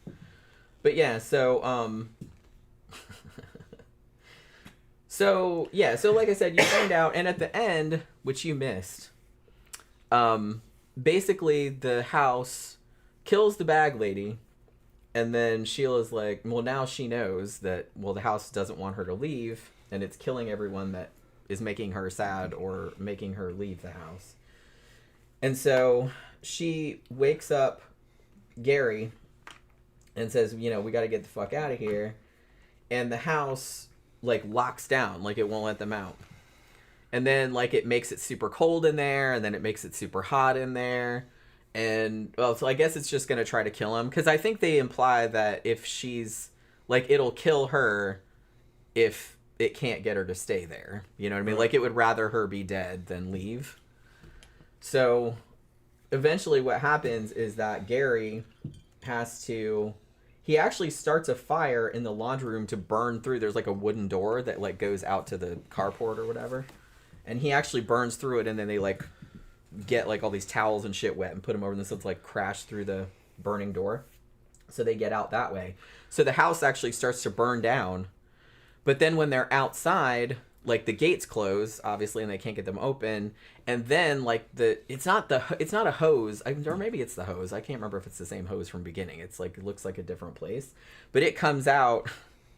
But yeah, so so like I said, you find out, and at the end, which you missed, basically the house kills the bag lady. And then Sheila's like, well, now she knows that, the house doesn't want her to leave, and it's killing everyone that is making her sad or making her leave the house. And so she wakes up Gary and says, we got to get the fuck out of here. And the house, like, locks down, like, it won't let them out. And then, like, it makes it super cold in there, and then it makes it super hot in there. And, so I guess it's just going to try to kill him. Because I think they imply that if she's, like, it'll kill her if it can't get her to stay there. You know what I mean? Like, it would rather her be dead than leave. So, eventually what happens is that Gary he actually starts a fire in the laundry room to burn through. There's, like, a wooden door that, like, goes out to the carport or whatever. And he actually burns through it, and then they, like, get like all these towels and shit wet and put them over and so it's like crash through the burning door, so they get out that way. So the house actually starts to burn down, but then when they're outside, like the gates close obviously and they can't get them open, and then like it's not a hose, or maybe it's the hose, I can't remember if it's the same hose from beginning, it's like it looks like a different place, but it comes out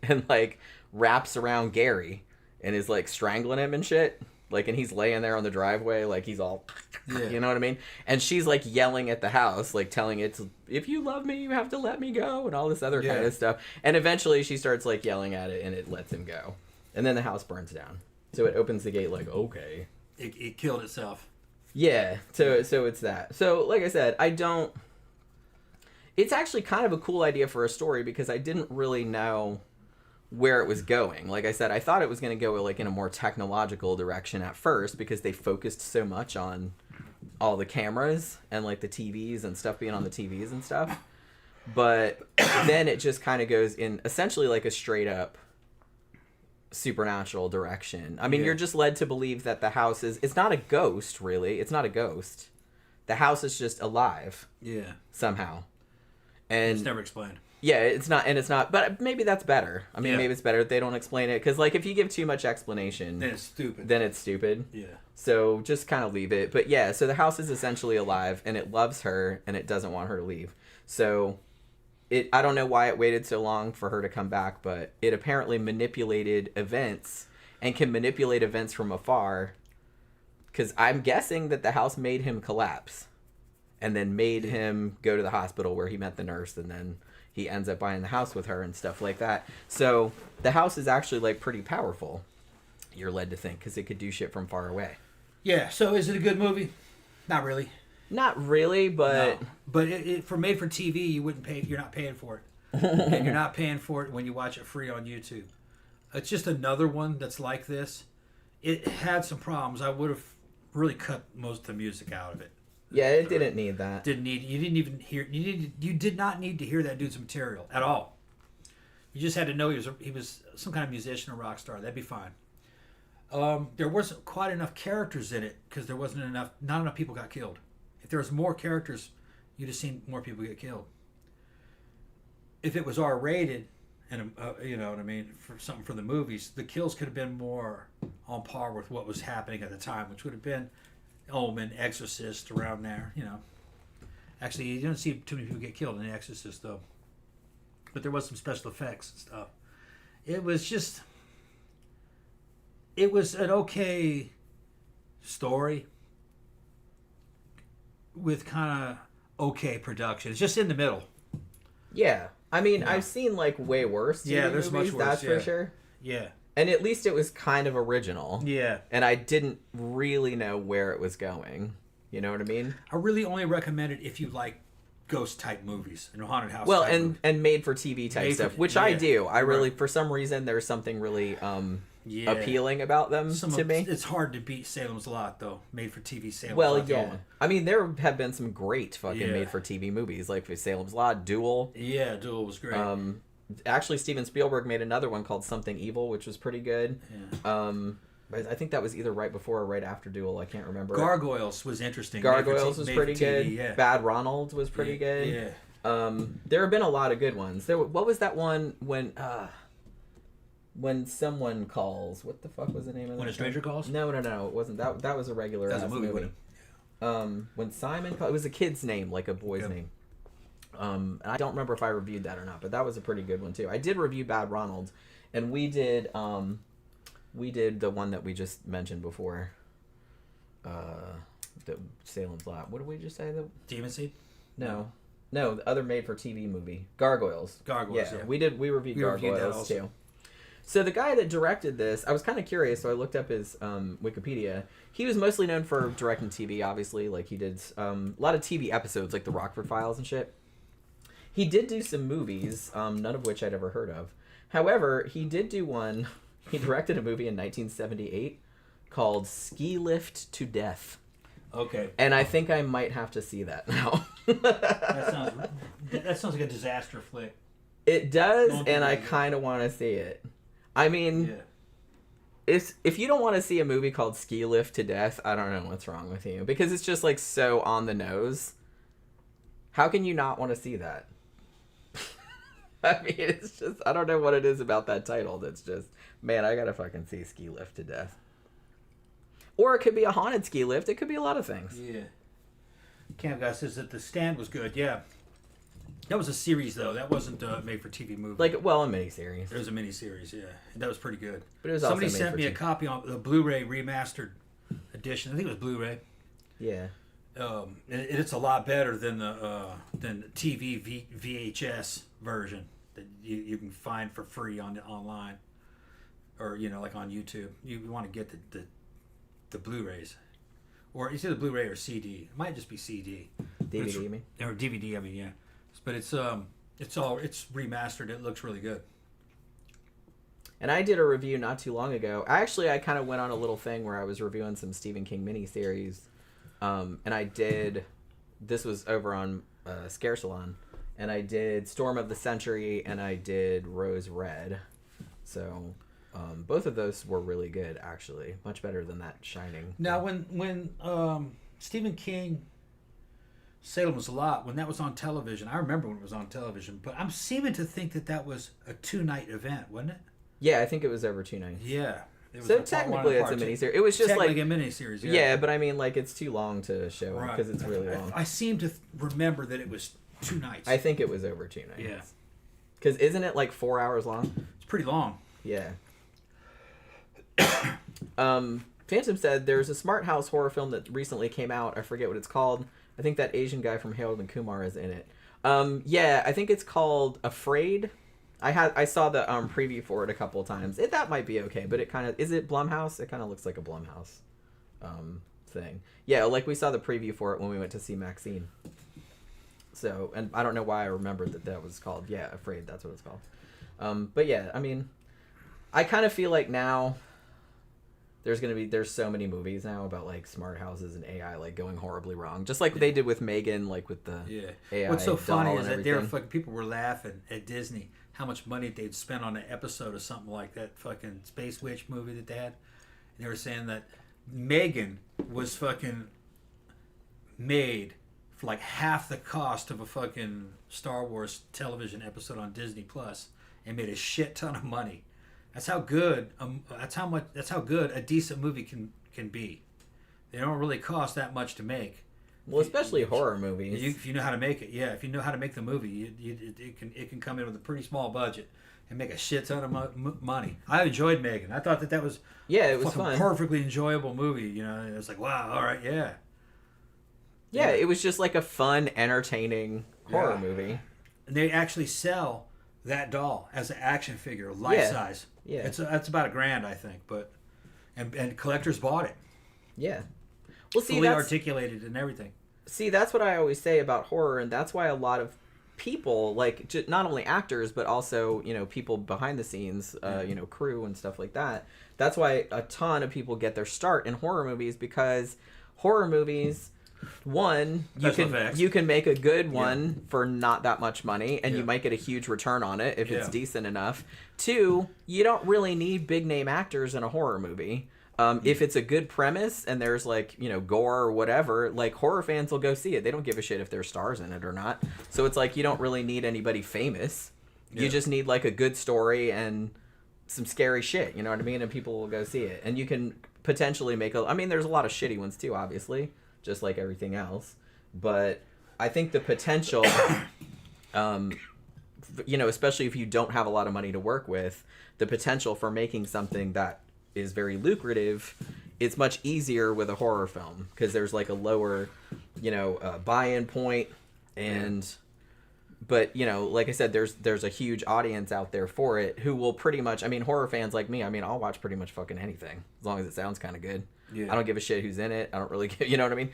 and like wraps around Gary and is like strangling him and shit. Like, and he's laying there on the driveway, like, he's all, you know what I mean? And she's, like, yelling at the house, like, telling it, if you love me, you have to let me go, and all this other kind of stuff. And eventually she starts, like, yelling at it, and it lets him go. And then the house burns down. So it opens the gate, like, okay. It killed itself. Yeah, so it's that. So, like I said, it's actually kind of a cool idea for a story, because I didn't really know where it was going. Like I said, I thought it was going to go like in a more technological direction at first because they focused so much on all the cameras and like the TVs and stuff being on the TVs and stuff. But then it just kind of goes in essentially like a straight up supernatural direction. I mean, you're just led to believe that the house is, it's not a ghost, really. It's not a ghost. The house is just alive. Yeah. Somehow. And it's never explained. Yeah, it's not, but maybe that's better. I mean, maybe it's better if they don't explain it, because like if you give too much explanation, then it's stupid. Yeah. So just kind of leave it. But yeah, so the house is essentially alive, and it loves her, and it doesn't want her to leave. So I don't know why it waited so long for her to come back, but it apparently manipulated events and can manipulate events from afar, because I'm guessing that the house made him collapse and then made him go to the hospital where he met the nurse, and then he ends up buying the house with her and stuff like that. So the house is actually like pretty powerful, you're led to think, because it could do shit from far away. Yeah, so is it a good movie? Not really. Not really, but... No. But for made for TV, you wouldn't pay. You're not paying for it. And you're not paying for it when you watch it free on YouTube. It's just another one that's like this. It had some problems. I would have really cut most of the music out of it. Yeah, it didn't need that. You didn't even hear. You did not need to hear that dude's material at all. You just had to know he was some kind of musician or rock star. That'd be fine. There wasn't quite enough characters in it because there wasn't enough. Not enough people got killed. If there was more characters, you'd have seen more people get killed. If it was R-rated, and you know what I mean, for something for the movies, the kills could have been more on par with what was happening at the time, which would have been Omen, Exorcist, around there. You know, actually, you don't see too many people get killed in The Exorcist though, but there was some special effects and stuff. It was an okay story with kind of okay production. It's just in the middle. Yeah. I mean, I've seen like way worse TV there's movies, much worse, that's for sure. Yeah. And at least it was kind of original. Yeah. And I didn't really know where it was going. You know what I mean? I really only recommend it if you like ghost type movies and haunted house. Well, and made for TV type stuff, which I do. I really, for some reason, there's something really appealing about them to me. It's hard to beat Salem's Lot though. Made for TV Salem's Lot. Well, yeah. I mean, there have been some great fucking made for TV movies, like Salem's Lot, Duel. Yeah, Duel was great. Actually, Steven Spielberg made another one called Something Evil, which was pretty good. Yeah. I think that was either right before or right after Duel. I can't remember. Gargoyles was interesting. Gargoyles was pretty good. Yeah. Bad Ronald was pretty good. Yeah. There have been a lot of good ones. What was that one when someone calls? What the fuck was the name of that? When a Stranger Calls? No, it wasn't. That was a regular. That was a movie. When Simon called, it was a kid's name, like a boy's name. And I don't remember if I reviewed that or not, but that was a pretty good one too. I did review Bad Ronald, and we did the one that we just mentioned before. The Salem's Lot. What did we just say? The Demon Seed? No, the other made-for-TV movie, Gargoyles. Yeah. We reviewed Gargoyles too. So the guy that directed this, I was kind of curious, so I looked up his Wikipedia. He was mostly known for directing TV, obviously. Like, he did a lot of TV episodes, like the Rockford Files and shit. He did do some movies, none of which I'd ever heard of. However, he did do one. He directed a movie in 1978 called Ski Lift to Death. Okay. And I think I might have to see that now. that sounds like a disaster flick. It does, and I kind of want to see it. I mean, if you don't want to see a movie called Ski Lift to Death, I don't know what's wrong with you. Because it's just like so on the nose. How can you not want to see that? I mean, it's just, I don't know what it is about that title that's just, man, I gotta fucking see Ski Lift to Death. Or it could be a haunted ski lift. It could be a lot of things. Yeah. Camp Guy says that The Stand was good. Yeah. That was a series, though. That wasn't a made-for-TV movie. Like, well, a miniseries. It was a miniseries, yeah. And that was pretty good. But it was Somebody also sent me a copy on the Blu-ray remastered edition. I think it was Blu-ray. Yeah. And it's a lot better than the TV VHS version that you can find for free online, or like on YouTube. You want to get the Blu-rays, or it's either Blu-ray or CD. It might just be CD. DVD, you mean? Or DVD, I mean, yeah. But it's remastered. It looks really good. And I did a review not too long ago. I kind of went on a little thing where I was reviewing some Stephen King miniseries And I did. This was over on Scare Salon, and I did Storm of the Century, and I did Rose Red. So both of those were really good, actually, much better than that Shining. Now, when Stephen King, Salem's Lot, when that was on television, I remember when it was on television, but I'm seeming to think that was a 2-night event, wasn't it? Yeah, I think it was over 2 nights. Yeah. So technically it's a miniseries. It was just like a miniseries. Yeah. Yeah, but I mean, like, it's too long to show it because it's really long. I seem to remember that it was 2 nights. I think it was over 2 nights. Yeah. Because isn't it like 4 hours long? It's pretty long. Yeah. Phantom said there's a Smart House horror film that recently came out. I forget what it's called. I think that Asian guy from Harold and Kumar is in it. Yeah, I think it's called Afraid. I saw the preview for it a couple of times. That might be okay, but it kind of... Is it Blumhouse? It kind of looks like a Blumhouse thing. Yeah, like we saw the preview for it when we went to see Maxine. So, and I don't know why I remembered that was called... Yeah, Afraid, that's what it's called. But yeah, I mean, I kind of feel like now there's so many movies now about like smart houses and AI like going horribly wrong, just like they did with Megan, like with the AI. What's so funny is that everything. fucking people were laughing at Disney how much money they'd spent on an episode of something like that fucking Space Witch movie that they had. And they were saying that Megan was fucking made for like half the cost of a fucking Star Wars television episode on Disney Plus and made a shit ton of money. That's how good. That's how good a decent movie can be. They don't really cost that much to make. Well, especially horror movies. If you know how to make it, yeah. If you know how to make the movie, it can come in with a pretty small budget and make a shit ton of money. I enjoyed Megan. I thought that was it was fun, perfectly enjoyable movie. You know, it was like wow, all right, yeah. Yeah, it was just like a fun, entertaining horror movie. And they actually sell that doll as an action figure, life size. Yeah, it's about $1,000, I think, but and collectors bought it. Yeah, well, see, fully articulated and everything. See, that's what I always say about horror, and that's why a lot of people, like not only actors but also people behind the scenes, crew and stuff like that. That's why a ton of people get their start in horror movies, because horror movies. One, you can make a good one for not that much money, and you might get a huge return on it if it's decent enough. Two, you don't really need big name actors in a horror movie. If it's a good premise and there's like gore or whatever, like horror fans will go see it. They don't give a shit if there's stars in it or not. So it's like you don't really need anybody famous. You just need like a good story and some scary shit. You know what I mean? And people will go see it. And you can potentially make there's a lot of shitty ones too, obviously, just like everything else. But I think the potential, especially if you don't have a lot of money to work with, the potential for making something that is very lucrative, it's much easier with a horror film because there's like a lower, buy-in point, but like I said, there's a huge audience out there for it who will pretty much, horror fans like me, I'll watch pretty much fucking anything as long as it sounds kind of good. Yeah. I don't give a shit who's in it. I don't really give, you know what I mean?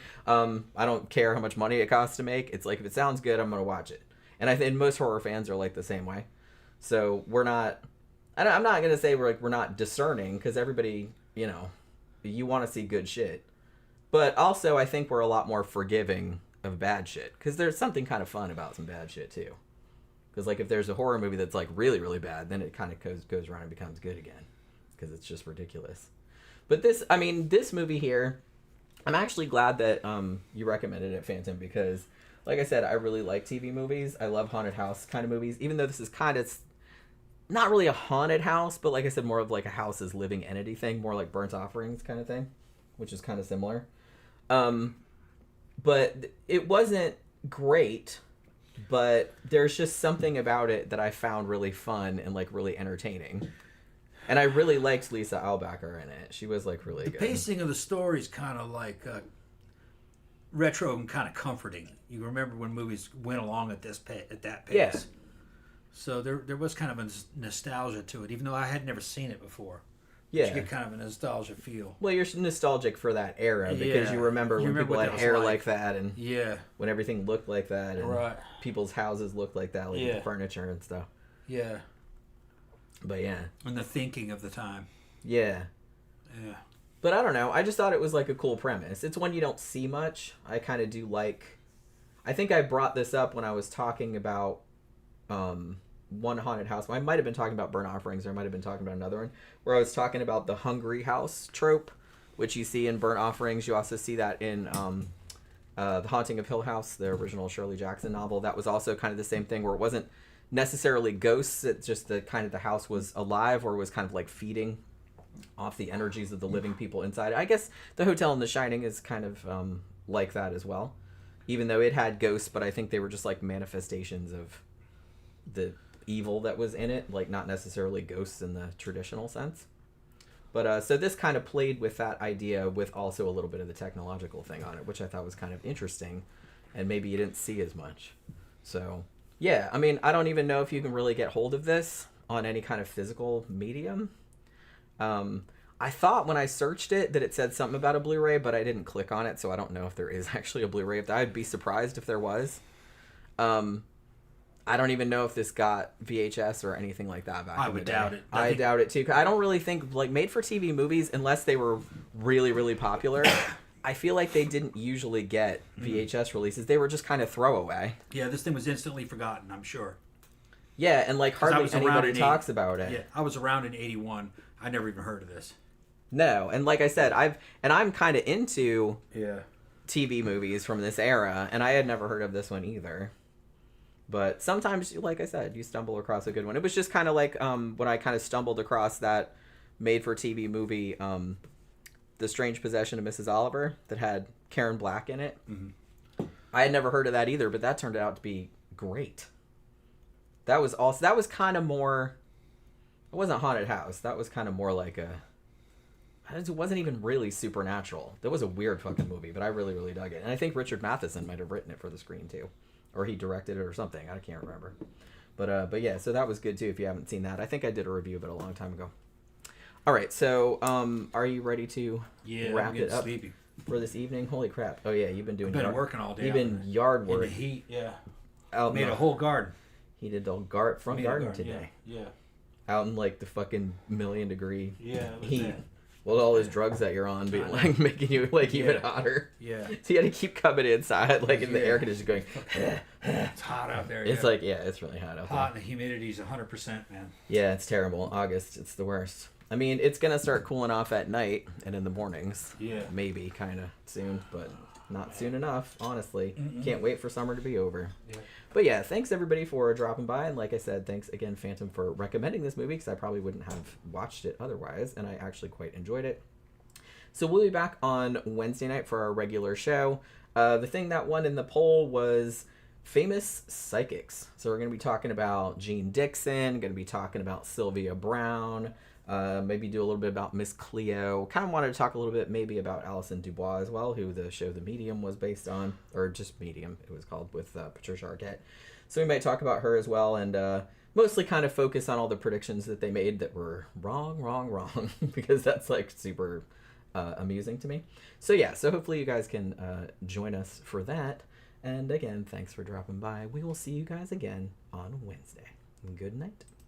I don't care how much money it costs to make. It's like, if it sounds good, I'm gonna watch it. And I think most horror fans are like the same way. So I'm not gonna say we're not discerning, because everybody, you want to see good shit. But also, I think we're a lot more forgiving of bad shit, because there's something kind of fun about some bad shit too. Because like if there's a horror movie that's like really really bad, then it kind of goes around and becomes good again, because it's just ridiculous. But this movie here, I'm actually glad that you recommended it, Phantom, because like I said, I really like TV movies. I love haunted house kind of movies, even though this is kind of not really a haunted house, but like I said, more of like a house as living entity thing, more like Burnt Offerings kind of thing, which is kind of similar. But it wasn't great, but there's just something about it that I found really fun and like really entertaining. And I really liked Lisa Albacher in it. She was like really good. The pacing of the story is kind of like retro and kind of comforting. You remember when movies went along at that pace. Yeah. So there was kind of a nostalgia to it, even though I had never seen it before. Yeah. You get kind of a nostalgia feel. Well, you're nostalgic for that era because you remember when people had hair like that, and when everything looked like that, and people's houses looked like that, like the furniture and stuff. Yeah. But yeah. And the thinking of the time. Yeah. Yeah. But I don't know. I just thought it was like a cool premise. It's one you don't see much. I kind of do like. I think I brought this up when I was talking about one haunted house. I might have been talking about Burnt Offerings, or I might have been talking about another one, where I was talking about the hungry house trope, which you see in Burnt Offerings. You also see that in The Haunting of Hill House, the original Shirley Jackson novel. That was also kind of the same thing, where it wasn't necessarily ghosts. It's just the kind of the house was alive, or was kind of like feeding off the energies of the living people inside. I guess the hotel in The Shining is kind of like that as well, even though it had ghosts, but I think they were just like manifestations of the evil that was in it, like not necessarily ghosts in the traditional sense. But so this kind of played with that idea with also a little bit of the technological thing on it, which I thought was kind of interesting, and maybe you didn't see as much. So yeah, I mean, I don't even know if you can really get hold of this on any kind of physical medium. I thought when I searched it that it said something about a Blu-ray, but I didn't click on it, so I don't know if there is actually a Blu-ray. I'd be surprised if there was. I don't even know if this got VHS or anything like that back in the day. I would doubt it. I doubt it too. 'Cause I don't really think, like, made-for-TV movies, unless they were really, really popular, I feel like they didn't usually get VHS releases. They were just kind of throwaway. Yeah, this thing was instantly forgotten, I'm sure. Yeah, and like hardly anybody talks about it. Yeah, I was around in 81. I never even heard of this. No, and like I said, I'm kind of into Yeah. TV movies from this era, and I had never heard of this one either. But sometimes, like I said, you stumble across a good one. It was just kind of like when I kind of stumbled across that made-for-TV movie, The Strange Possession of Mrs. Oliver, that had Karen Black in it. Mm-hmm. I had never heard of that either, but that turned out to be great. That was kind of more... It wasn't haunted house. That was kind of more like a... It wasn't even really supernatural. That was a weird fucking movie, but I really, really dug it. And I think Richard Matheson might have written it for the screen, too. Or he directed it or something. I can't remember. But yeah, so that was good, too, if you haven't seen that. I think I did a review of it a long time ago. All right, so are you ready to wrap it up sleepy for this evening? Holy crap. Oh, yeah, you've been doing... I've been working all day. You've been yard work. In the heat, yeah. Made a whole garden. He did the front garden today. Yeah. Out in, like, the fucking million-degree heat. That. Well, all those drugs that you're on, be like making you like even hotter. Yeah. So you had to keep coming inside, like in the air conditioner, going. It's hot out there. It's like it's really hot out there. Hot and the humidity's 100%, man. Yeah, it's terrible. August, it's the worst. I mean, it's gonna start cooling off at night and in the mornings. Yeah. Maybe kind of soon, but not soon enough. Honestly, can't wait for summer to be over. Yeah. But yeah, thanks everybody for dropping by, and like I said, thanks again, Phantom, for recommending this movie, because I probably wouldn't have watched it otherwise, and I actually quite enjoyed it. So we'll be back on Wednesday night for our regular show. The thing that won in the poll was famous psychics. So we're going to be talking about Jean Dixon, going to be talking about Sylvia Brown, maybe do a little bit about Miss Cleo. Kind of wanted to talk a little bit maybe about Allison Dubois as well, who the show The Medium was based on, or just Medium it was called, with Patricia Arquette. So we might talk about her as well, and mostly kind of focus on all the predictions that they made that were wrong, because that's like super amusing to me. So yeah, so hopefully you guys can join us for that. And again, thanks for dropping by. We will see you guys again on Wednesday. Good night.